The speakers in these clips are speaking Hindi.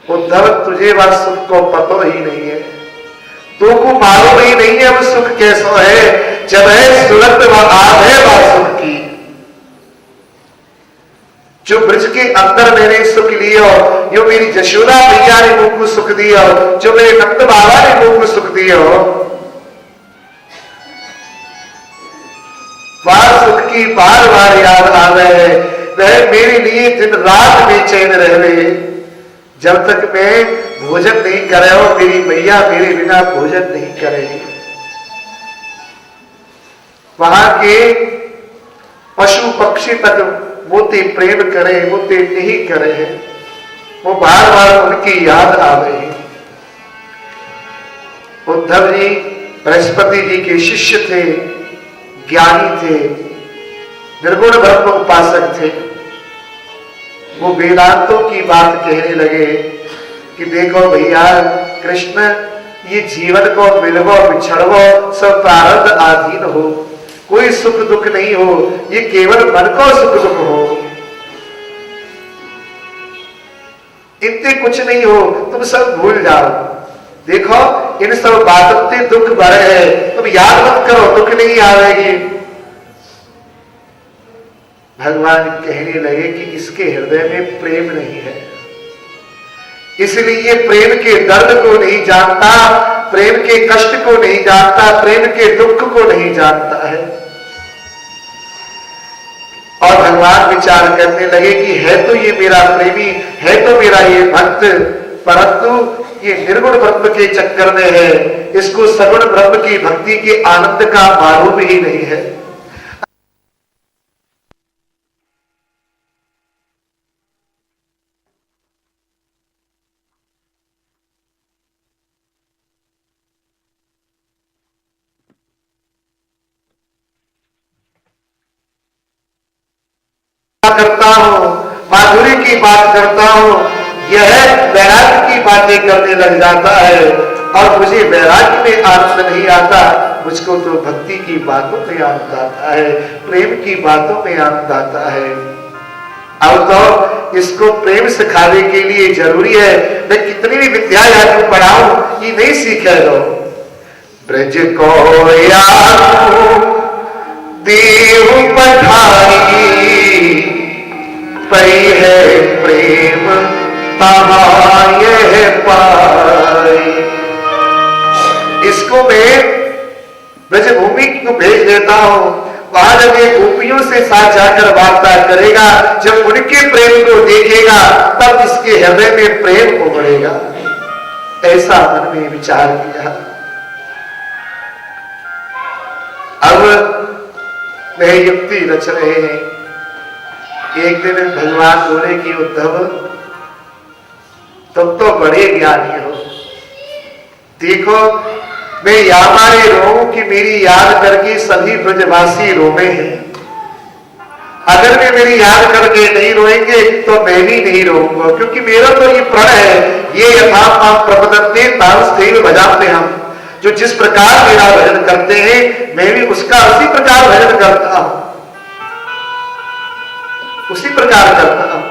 उद्धव तुझे वह सुख को पतो ही नहीं है, तो को मालूम ही नहीं है वो सुख कैसो है। जब है सुरत व आध है वह सुख की, जो ब्रज के अंदर मैंने सुख लिया, जो मेरी जशोदा मैया ने मुझको सुख दिया, जो मेरे नंद बाबा ने मुझको सुख दिया, वह सुख की बार बार याद आ रहे, वह मेरे लिए दिन रात बेचैन रहे। जब तक मैं भोजन नहीं करे हो, मेरी मैया मेरे बिना भोजन नहीं करेगी। वहां के पशु पक्षी तक मोते प्रेम करे, मोते नहीं करे, वो बार बार उनकी याद आ रही। उद्धव जी बृहस्पति जी के शिष्य थे, ज्ञानी थे, निर्गुण ब्रह्म उपासक थे। वो वेदांतों की बात कहने लगे कि देखो भैया कृष्ण, ये जीवन को मिलवो बिछड़वो सब प्रारब्ध अधीन हो, कोई सुख दुख नहीं हो, ये केवल मन को सुख दुख हो, इतने कुछ नहीं हो, तुम सब भूल जाओ। देखो इन सब बातों से दुख भरे है, तुम याद मत करो, दुख नहीं आवेगी। भगवान कहने लगे कि इसके हृदय में प्रेम नहीं है, इसलिए प्रेम के दर्द को नहीं जानता, प्रेम के कष्ट को नहीं जानता, प्रेम के दुख को नहीं जानता है। और भगवान विचार करने लगे कि है तो ये मेरा प्रेमी, है तो मेरा ये भक्त, परंतु ये निर्गुण ब्रह्म के चक्कर में है, इसको सगुण ब्रह्म की भक्ति के आनंद का मालूम ही नहीं है। करता हूं, माधुरी की बात करता हूं, यह वैराग्य की बातें करने लग जाता है, और मुझे वैराग्य में आनंद नहीं आता, मुझको तो भक्ति की बातों में आनंद आता है, प्रेम की बातों में आनंद आता है। अब तो इसको प्रेम सिखाने के लिए जरूरी है, मैं कितनी भी विद्या याद पढ़ाऊं, ये नहीं सीखे लो। ब्रज को देव पठाई पई है प्रेम तहाये पाई। इसको मैं ब्रजभूमि को भेज देता हूं, वहां जब ये गोपियों से साथ जाकर वार्ता करेगा, जब उनके प्रेम को देखेगा, तब इसके हृदय में प्रेम उमड़ेगा। ऐसा मन में विचार किया। अब वह युक्ति रच रहे हैं। एक दिन भगवान बोले कि उद्धव तुम तो बड़े ज्ञानी हो, देखो मैं यहाँ रोऊं कि मेरी याद करके सभी ब्रजवासी रोवे हैं। अगर वे मेरी याद करके नहीं रोएंगे तो मैं भी नहीं रोऊंगा, क्योंकि मेरा तो ये प्रण है, ये यथा आप प्रपदन्ते तावस्तेव भजाते हम, जो जिस प्रकार मेरा भजन करते हैं मैं भी उसका उसी प्रकार भजन करता हूं, उसी प्रकार करता हूं।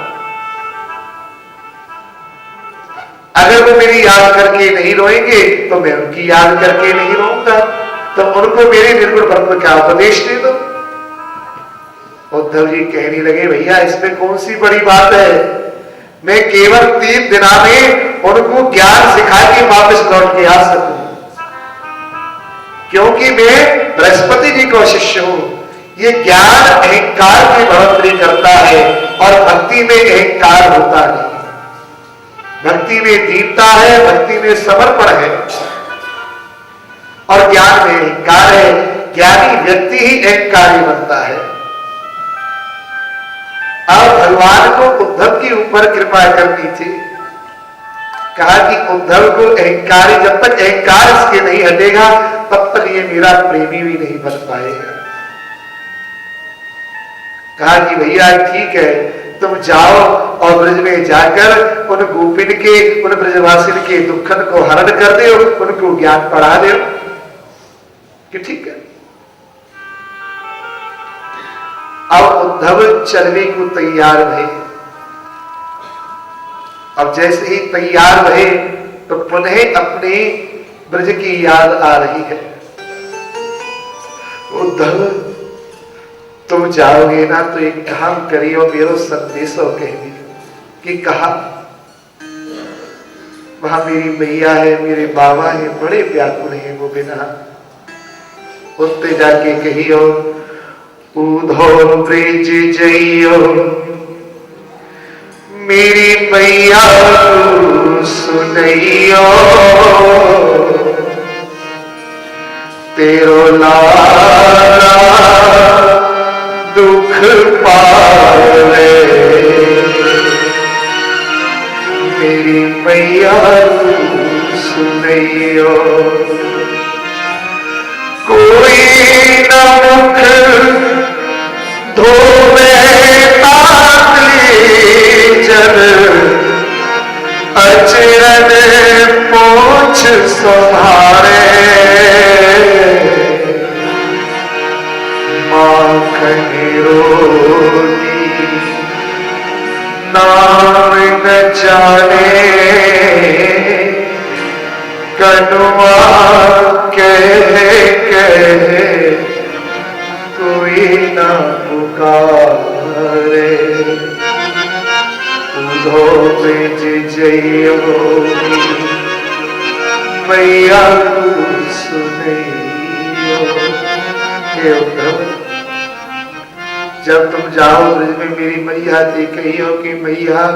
अगर वो मेरी याद करके नहीं रोएंगे तो मैं उनकी याद करके नहीं रोऊंगा, तो उनको मेरे निर्गुण ब्रह्म का उपदेश दे दो। उद्धव जी कहने लगे भैया इसमें कौन सी बड़ी बात है, मैं केवल 3 दिन में उनको ज्ञान सिखा के वापस लौट के आ सकूं, क्योंकि मैं बृहस्पति जी को शिष्य हूं। ये ज्ञान अहंकार की बढ़ोतरी करता है और भक्ति में अहंकार होता नहीं। भक्ति में दीनता है, भक्ति में समर्पण है, और ज्ञान में अहंकार है। ज्ञानी व्यक्ति ही अहंकारी बनता है। अब भगवान को उद्धव के ऊपर कृपा करनी थी। कहा कि उद्धव को अहंकारी, जब तक अहंकार इसके नहीं हटेगा तब तक ये मेरा प्रेमी भी नहीं बन पाएगा। कहा कि भैया ठीक है, तुम जाओ और ब्रज में जाकर उन गोपिन के, उन ब्रजवासिन के दुखन को हरण कर दो, उनको ज्ञान पढ़ा दो, कि ठीक है। अब उद्धव चलने को तैयार नहीं। अब जैसे ही तैयार रहे तो पुनः अपने ब्रज की याद आ रही है। उद्धव तुम जाओगे ना तो एक काम करियो, मेरो संदेशो कह दियो कि कहा वहां मेरी मैया है, मेरे बाबा है, बड़े व्याकुल है वो बिना। उनते जाके कहियो उद्धव ब्रज जइयो मेरी मैया सुनइयो तेरो लाला दुख पावे मेरी मैया सुनइयो। कोई न मुख धोवे जन अचरन पोछ संभारे माखन रोगी नाम न जाने कनुआ कहे कोई न पुकारे। उद्धव ब्रज जइयो मैया सुनइयो। हे उद्धव जब तुम जाओ ब्रज में मेरी मैया से कहियो कि मैया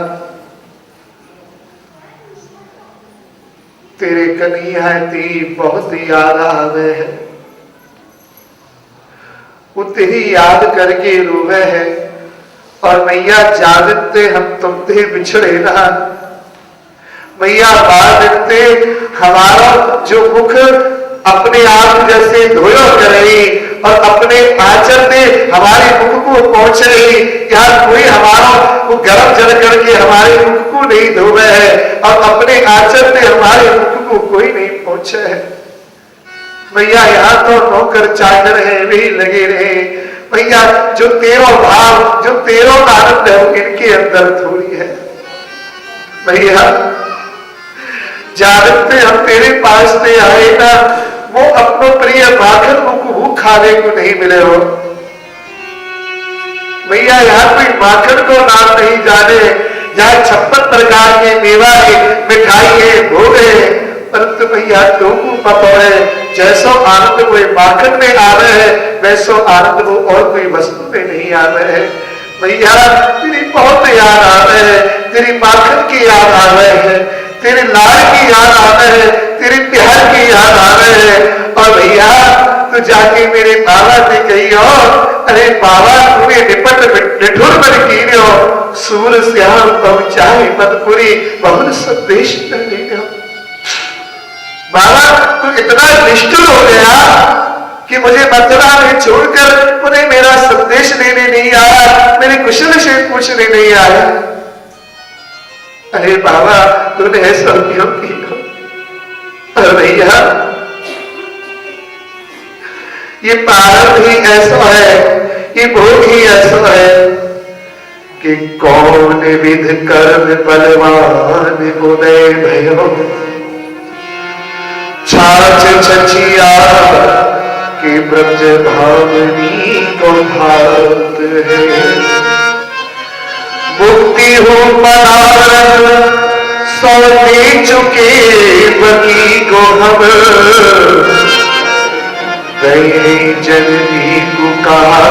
तेरे कन्हैया तेरी बहुत याद आवे है, वो तेरी याद करके रोवे है। और मैया जानते हम तुमसे बिछड़े ना मैया, बात हमारा जो मुख अपने आप जैसे धोयो करे और अपने आंचल से हमारे मुख को पहुंच रही, यहाँ कोई हमारा वो गर्म जल करके हमारे मुख को नहीं धोवे है और अपने आंचल से हमारे मुख को कोई नहीं पहुंचे है। भैया यहाँ तो नौकर चाकर है वे लगे रहे भैया, जो तेरो भाव जो तेरो आनंद है वो इनके अंदर थोड़ी है। भैया जानते हम तेरे पास से आए ना, वो अपनो प्रिय माखन मुख खाने को नहीं मिले हो भैया। यहाँ कोई माखन को नाम नहीं जाने, जहाँ 56 प्रकार के मेवा है, मिठाई है, भोग है, परंतु भैया लोगों पपड़े जैसो आनंद कोई माखन में आ रहे हैं वैसो आनंद वो और कोई वस्तु में नहीं आ रहे हैं। भैया तेरी बहुत याद आ रहे हैं, तेरी माखन की याद आ रहे हैं, तेरे लाड़ की याद आ रहे हैं, तेरे प्यार की याद आ रहे हैं। और भैया तू जाके मेरे बाबा से कहियो, अरे बाबा तुम्हें निपट निठुर बन कीनो सूर श्याम पहुंचाए मदपुरी बहुत संदेश न लेनो। बाबा तू इतना निष्ठुर हो गया कि मुझे मथुरा में छोड़कर उन्हें मेरा संदेश लेने नहीं आया, मेरे कुशल से पूछने नहीं आया। अरे बाबा तूने ऐसा क्यों किया? अरे भैया ये प्रारंभ ही ऐसा है, ये भोग ही ऐसा है कि कौन विध कर्म बलवान उदय भयो छाछ छछिया के ब्रज भावनी को भात है। मुक्ति हो पदार्थ सौ दे चुके बकी को हम गए जननी को कहा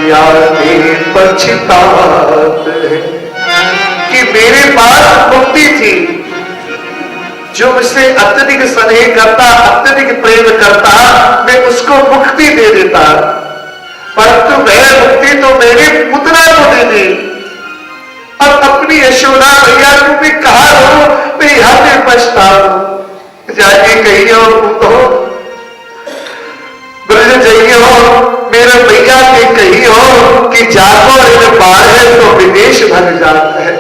यादें पछतात है कि मेरे पास मुक्ति थी, जो मुझसे अत्यधिक स्नेह करता, अत्यधिक प्रेम करता, मैं उसको मुक्ति दे देता, परंतु वह मुक्ति तो मेरे पुत्रा को दे दी। अब अपनी यशोदा भैया को भी कहा हो, मैं यहां पे पछताऊं। जाके कहियो तो ब्रज जाइयो मेरे भैया के कहियो कि जाको इन बार है तो विदेश भग जाता है।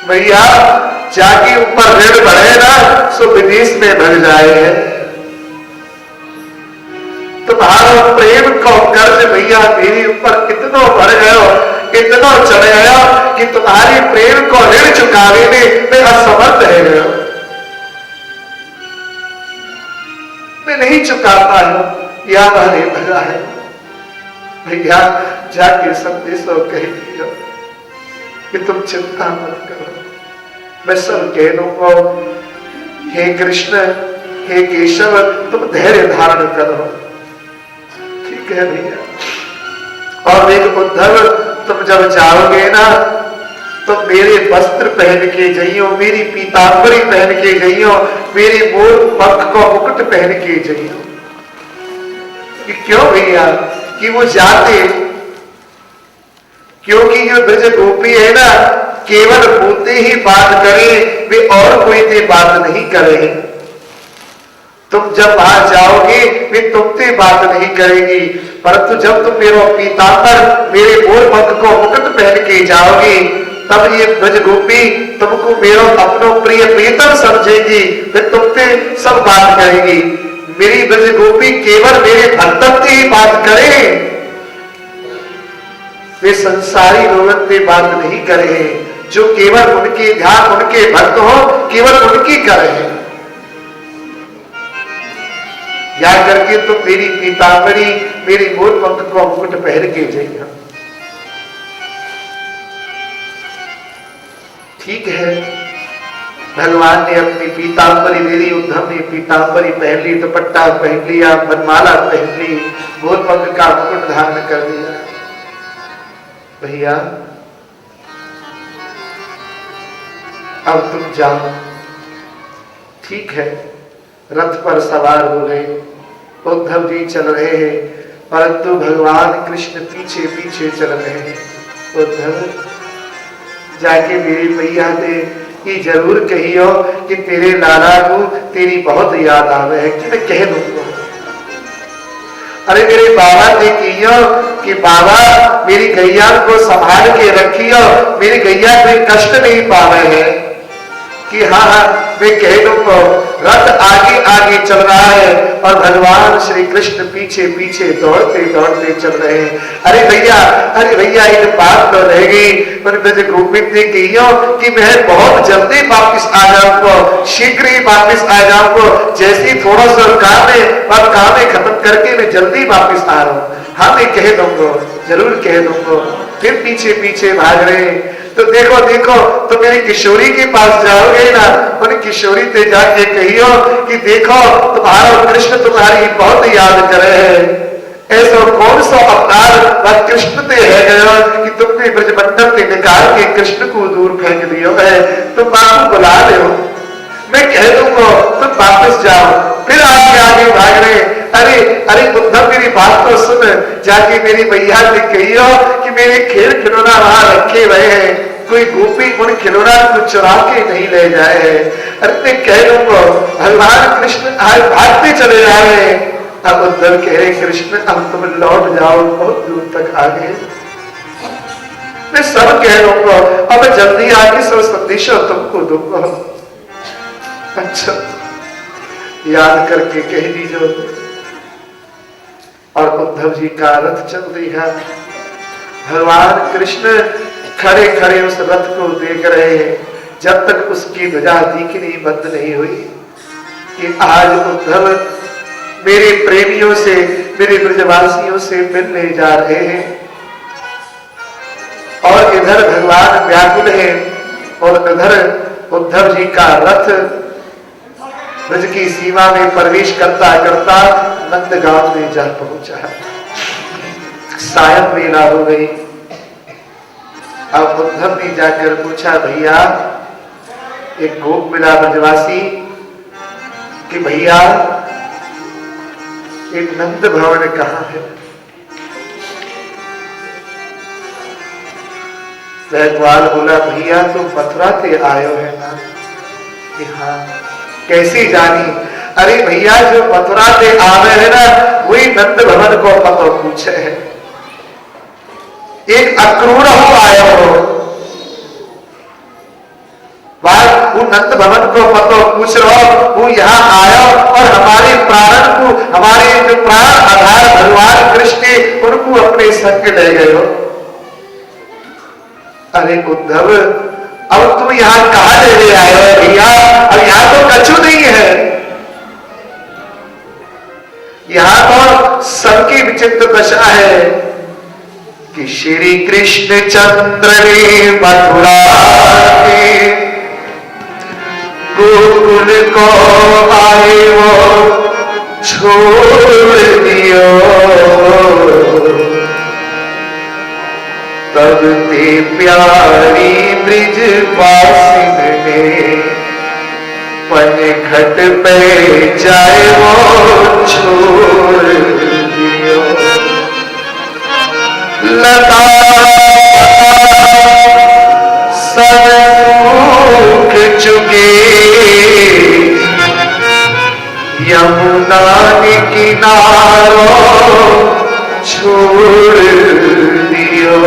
भैया जाके ऊपर ऋण बढ़े ना सो विदेश में भग जाए। तुम्हारा प्रेम का कर्ज भैया मेरे ऊपर इतना बढ़ गया इतना चढ़ गया कि तुम्हारी प्रेम को ऋण चुकाने में मैं असमर्थ रह गया, मैं नहीं चुका पाया, या हरे भगा है। भैया जाके संदेशों कह दिया कि तुम चिंता मत करो, मैं सब कह दूंगा। हे कृष्ण, हे केशव, तुम धैर्य धारण करो। ठीक है भैया। और देख उद्धव, तुम जब जाओगे ना तो मेरे वस्त्र पहन के जाइयो, मेरी पीतांबरी पहन के जाइयो, मेरे मोर पंख को मुकुट पहन के जाइयो। कि क्यों भैया? कि वो जाते, क्योंकि जो ब्रज गोपी है ना केवल मुझसे ही बात करें, वे और कोई से बात नहीं करें। तुम जब वहां जाओगे वे तुमसे बात नहीं करेगी, परंतु जब तुम मेरा पीतांबर, मेरे मोर पंख को मुकुट पहन के जाओगे, तब ये ब्रज गोपी तुमको मेरा अपनो प्रिय प्रीतम समझेगी, फिर तुमसे सब बात करेगी। मेरी ब्रज गोपी केवल मेरे भक्तों से ही बात करे, वे संसारी लोगों से बात नहीं करे, जो केवल उनके ध्यान उनके भक्त हो केवल उनकी करे। या करके तुम मेरी पीतांबरी, मेरी मोर पंख को मुकुट पहन के जाइए। ठीक है, भगवान ने अपनी पीतांबरी दे दी, उद्धव ने पीतांबरी पहन ली, दुपट्टा पहन लिया, बनमाला पहन ली, मोर पंख का मुकुट धारण कर दिया। भैया अब तुम जाओ। ठीक है, रथ पर सवार हो गए, उद्धव जी चल रहे हैं, परंतु भगवान कृष्ण पीछे पीछे चल रहे हैं। उद्धव जाके मेरी भैया ने ये जरूर कहियो कि तेरे लाला को तेरी बहुत याद आवे है, कि मैं कह दूंगा। अरे मेरे बाबा ने कहियो कि बाबा मेरी गैया को संभाल के रखियो, मेरी गैया कोई कष्ट नहीं पावे है। कि हाँ हाँ मैं कह दूंगा। रथ आगे आगे चल रहा है और भगवान श्री कृष्ण पीछे पीछे दौड़ते दौड़ते चल रहे हैं। अरे भैया एक बात तो रह गई, पर ब्रज गोविंद ने कहियो कि मैं बहुत जल्दी वापिस आ जाऊंगा, शीघ्र ही वापिस आ जाऊंगा, जैसे थोड़ा सा काम है और काम है खत्म करके मैं जल्दी वापिस आ रहा हूँ। हाँ मैं कह दूंगा, जरूर कह दूंगा। फिर पीछे पीछे भाग रहे। तो देखो देखो तो मेरी किशोरी के पास जाओगे ना, उन किशोरी से जाके कहियो कि देखो तुम्हारा कृष्ण तुम्हारी बहुत याद करे है। ऐसा कौन सा अवतार वह कृष्ण से है गया कि तुमने ब्रजमंडल से निकाल के कृष्ण को दूर फेंक दिया है। तुम बापू बुला रहे हो, मैं कह दूंगा तुम वापस जाओ। फिर आगे आगे भाग रहे। अरे उद्धव मेरी बात तो सुन, जाके मेरी भैया से कहियो कि मेरे खेल खिलौना वहां रखे हुए हैं, कोई गोपी उन खिलौना को चुरा के नहीं ले जाए। अरे मैं कह दूंगा भगवान कृष्ण आज भागते चले जा रहे हैं। अब उद्धव कह रहे कृष्ण अब तुम लौट जाओ, बहुत दूर तक आ गए। मैं सब कह दूंगा, अब जल्दी आके सब संदेशा तुमको दूंगा। अच्छा याद करके कह दीजिए। और उद्धव जी का रथ चल रही है, भगवान कृष्ण खड़े खड़े उस रथ को देख रहे हैं, जब तक उसकी ध्वजा दिखनी बंद नहीं हुई कि आज उद्धव मेरे प्रेमियों से, मेरे ब्रजवासियों से मिलने जा रहे हैं। और इधर भगवान व्याकुल है और इधर उद्धव जी का रथ ब्रज की सीमा में प्रवेश करता करता नंदगांव में जा पहुंचा है। सायं वेला हो गई। अब उद्धव ने जाकर पूछा भैया, एक गोप मिला ब्रजवासी कि भैया एक नंद भवन कहाँ है। वह बोला भैया तुम मथुरा से आयो है ना। कि हाँ, कैसी जानी। अरे भैया जो मथुरा से आवे है ना वही नंद भवन को पतो पूछे है। एक अक्रूर हो आयो हो, वो नंद भवन को पतो पूछ रहो, वो यहाँ आया और हमारे प्राण को, हमारे जो प्राण आधार भगवान कृष्ण उनको अपने संग ले गए हो। अरे उद्धव, अब तुम यहां कहां ले आए हो भैया? अब यहां तो कछु नहीं है, यहां तो सबकी विचित्र दशा है कि श्री कृष्ण चंद्र ने मथुरा के गोकुल को आए वो छोड़ दियो, तब ते प्यारी ब्रिजवासिन ने पन घट पे जाए वो छोड़ दियो। लता सब सूख चुके, यमुना किनारों छोड़ दियो।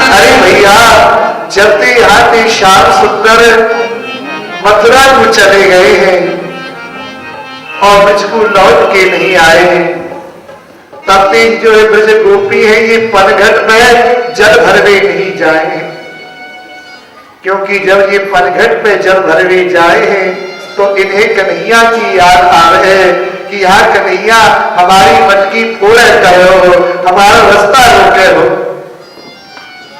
अरे भैया, जब ते आते श्याम सुंदर मथुरा को चले गए हैं और मुझको लौट के नहीं आए हैं, तब तक जो है ब्रज गोपी है ये पनघट में जल भरवे नहीं जाए हैं, क्योंकि जब ये पनघट पे जल भरवे जाए हैं तो इन्हें कन्हैया की याद आ रहे है कि यहाँ कन्हैया हमारी मटकी फोड़े कहो, हमारा रास्ता रोके हो,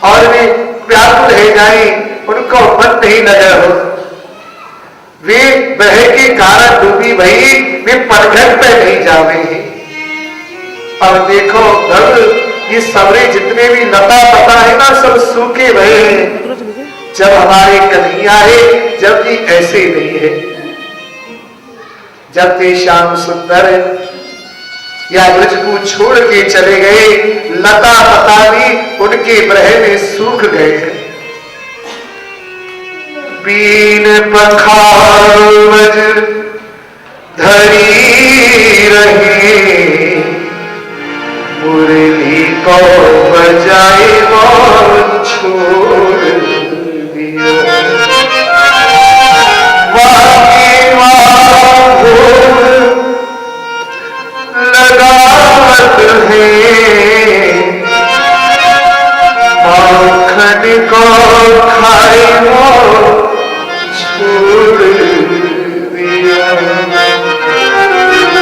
और वे व्याकुल रह जाए, उनको मन नहीं लगे हो, वे बह के कारण डूबी भई, वे पनघट पे नहीं जावे हैं। और देखो धर्म, ये सबरे जितने भी लता पता है ना, सब सूखे भये हैं जब हमारे कन्हैया है, जबकि ऐसे नहीं है। जब ते श्याम सुंदर या ब्रज को छोड़ के चले गए, लता पता भी उनके ब्रह में सूख गए हैं। बीन पखार वज्र धरी रहे, मुरली को बजाए वो छोड़ दियो। लगावत है, माखन को खाए वो छोड़ दिया।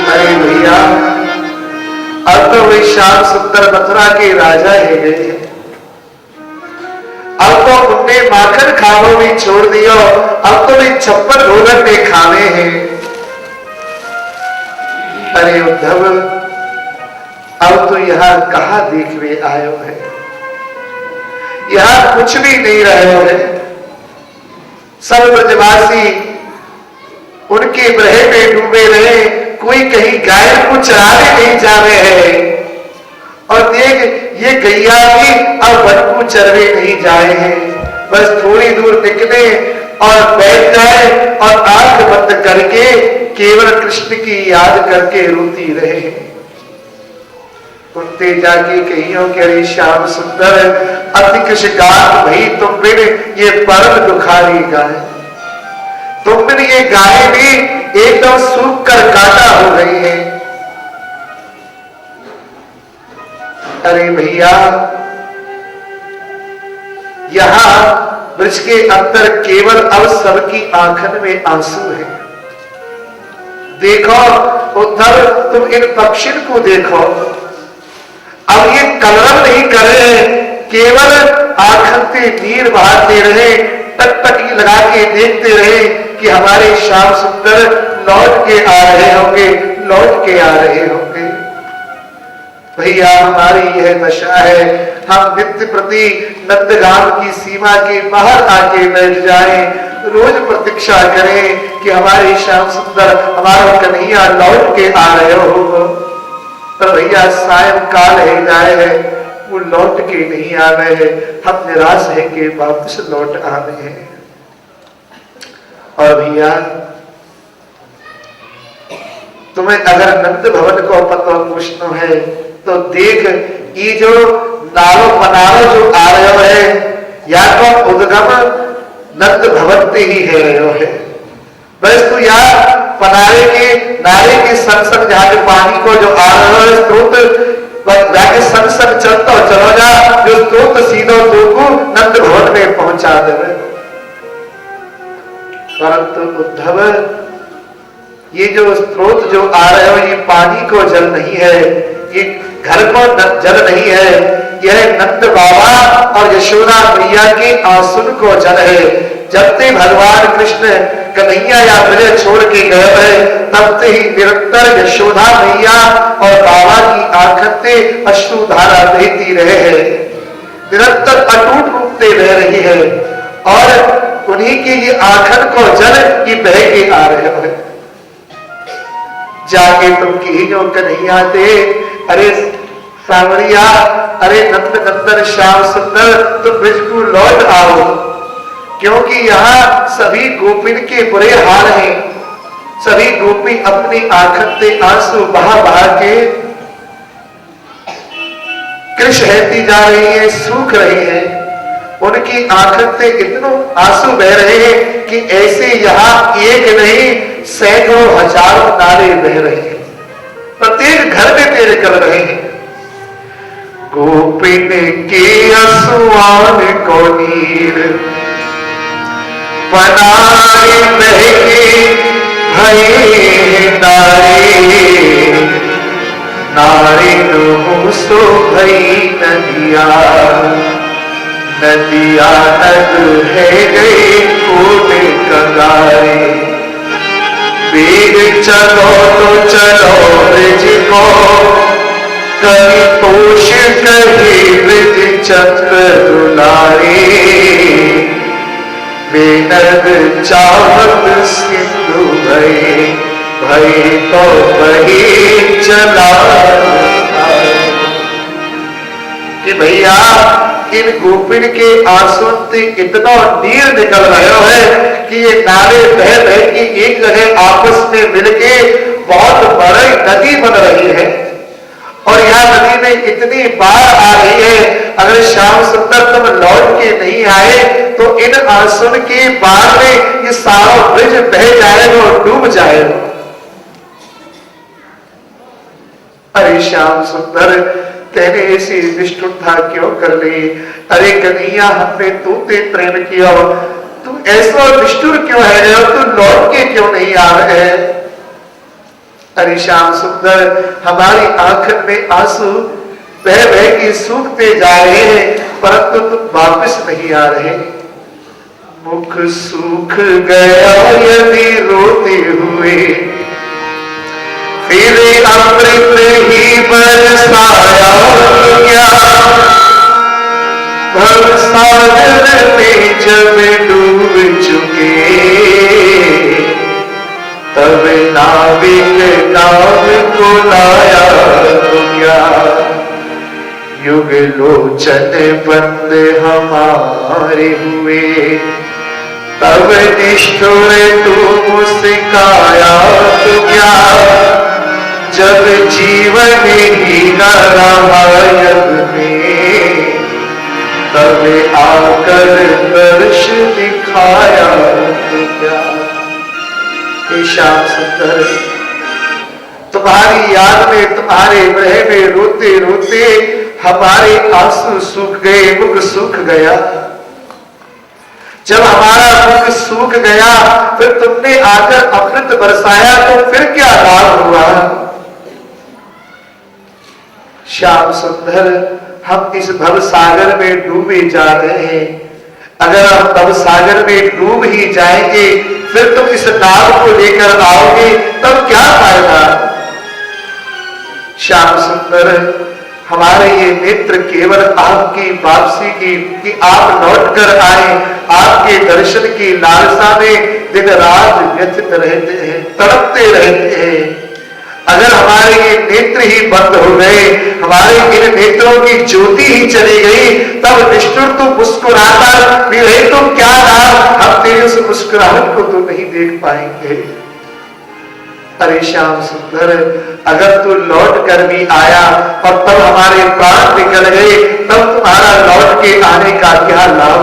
अरे भैया, अब तो वे श्याम सुंदर मथुरा के राजा है गए, अब तो उनने माखन खावो भी छोड़ दियो, अब तो वे 56 भोजन में खावे हैं। अरे उद्धव, अब तो यहां कहां देखवे आयो है? यहां कुछ भी नहीं रहे है। सब ब्रजवासी उनके ब्रह में डूबे रहे, कोई कहीं गाय को चराने नहीं जावे है, और देख ये गैया भी अब वन को चरवे नहीं जाए हैं, बस थोड़ी दूर निकले और बैठ जाए और आंख बंद करके केवल कृष्ण की याद करके रोती रहे। उनते जाके कहियो कि अरे श्याम सुंदर, अतिकृष गात भई तुम बिन ये परम दुखारी गाय, तुम बिन ये गाय भी एकदम सूख कर काटा हो गई है। अरे भैया, यहां ब्रज के अंदर केवल अब सबकी आंखन में आंसू है। देखो उद्धव, तुम इन पक्षियों को देखो, अब ये कलरव नहीं कर रहे, केवल आंखन से नीर बहाते रहे, टकटकी लगा के देखते रहे कि हमारे श्याम सुंदर लौट के आ रहे होंगे, लौट के आ रहे होंगे। भैया, हमारी यह दशा है, हम नित्य प्रति नंदगाम की सीमा के बाहर आके बैठ जाएं, रोज प्रतीक्षा करें कि हमारे श्याम सुंदर, हमारा कन्हैया लौट के आ रहे हो, पर भैया सायंकाल है जाए है, वो लौट के नहीं आ रहे हैं, हम निराश है कि वापस लौट आ रहे हैं। और भैया, तुम्हें अगर नंद भवन को पता पूछना है तो देख, ये जो नारो बनारो जो आ रहे है, या तो उद्गम नंद भवन पे ही है रहे है, बस तो यार पनारे के नारे के संग संग जहां पानी को जो आ रहा है स्रोत, जाके सन सन चलता हो चलो जा, जो तो सीधो तो को नंद भवन में पहुंचा देवे। परंतु उद्धव, ये जो स्रोत जो आ रहे हो, ये पानी को जल नहीं है, ये घर को जल नहीं है, यह नंद बाबा और यशोदा मैया के आंसू को जल है। जब से भगवान कृष्ण कन्हैया या ब्रज छोड़ के गए हैं, तब से ही निरंतर यशोदा मैया और बाबा की आंखों से अश्रुधारा बहती रहे हैं, निरंतर अटूट रूप से बह रही है, और उन्हीं की ये आंखों को जल की बह के आ रहे हैं। जाके तुम कहो कन्हैया थे, अरे सावरिया, अरे नंद नंदन श्याम सुंदर, तुम ब्रज को लौट आओ, क्योंकि यहाँ सभी गोपिन के बुरे हाल हैं। सभी गोपी अपनी आंखों से आंसू बहा बहा के कृष रहती जा रही है, सूख रही है। उनकी आंखों से इतने आंसू बह रहे हैं कि ऐसे यहाँ एक नहीं सैकड़ों हजारों नारे बह रहे हैं, प्रत्येक घर में तेरे कर रहे हैं। गोपिन के आंसुआन को नीर बनाए बहके भये नारे, नारे नो सो भई नदिया, नदिया नद है गई कोट कंगारे। वेग चलो तो चलो ब्रज को, कवि तोष कहे ब्रज चक्र दुलारे। बेनद चाहत सिंधु भये, भये तो बही चला। कि भैया इन गोपिन के आंसू से इतना नीर निकल रहे है कि ये नारे बह बह के एक जगह आपस में मिलके बहुत बड़ी नदी बन रही है, और यह नदी में इतनी बाढ़ आ रही है। अगर श्याम सुंदर तुम लौट के नहीं आए तो इन आंसू की बाढ़ में ये सारा ब्रज बह जाएगा और डूब जाएगा। अरे श्याम सुंदर, तेने ऐसी निष्ठुरता क्यों कर ली? अरे कन्हैया, हमने तुमसे प्रेम किया, तू ऐसा निष्ठुर क्यों है? तू लौट के क्यों नहीं आ रहे? अरे श्याम सुंदर, हमारी आंखों में आंसू बह बह के सूखते जा रहे हैं, परंतु तुम वापस नहीं आ रहे। मुख सूख गया यदि रोते हुए, फिर अमृत ही बरसाया क्या? भवसागर में जब डूब चुके, तब नाविक नाव को लाया तो क्या? युग लोचन बंद हमारे हुए, तब निष्ठुर तू मुस्काया तो क्या? जब जीवन ही न रहा यज्ञ में, तब आकर दर्श दिखाया तो क्या? श्याम सुंदर, तुम्हारी याद में, तुम्हारे विरह में रोते रोते हमारे आंसू सूख गए, मुख सूख गया। जब हमारा मुख सूख गया, फिर तुमने आकर अमृत बरसाया, तो फिर क्या लाभ हुआ? श्याम सुंदर, हम इस भव सागर में डूबे जा रहे हैं। अगर हम भव सागर में डूब ही जाएंगे, फिर तुम इस नाव को लेकर आओगे, तब क्या फायदा? श्याम सुंदर, हमारे ये नेत्र केवल आपकी वापसी की, कि आप लौट कर आए, आपके दर्शन की लालसा में दिन रात व्यथित रहते हैं, तड़पते रहते हैं। अगर हमारे ये नेत्र ही बंद हो गए, हमारे इन नेत्रों की ज्योति ही चली गई, तब निष्ठुर तो मुस्कुराता भी रहे तो क्या लाभ? हम तेरे उस मुस्कुराहट को तो नहीं देख पाएंगे। अरे श्याम सुंदर, अगर तू लौट कर भी आया और तब हमारे प्राण निकल गए, तब तुम्हारा लौट के आने का क्या लाभ?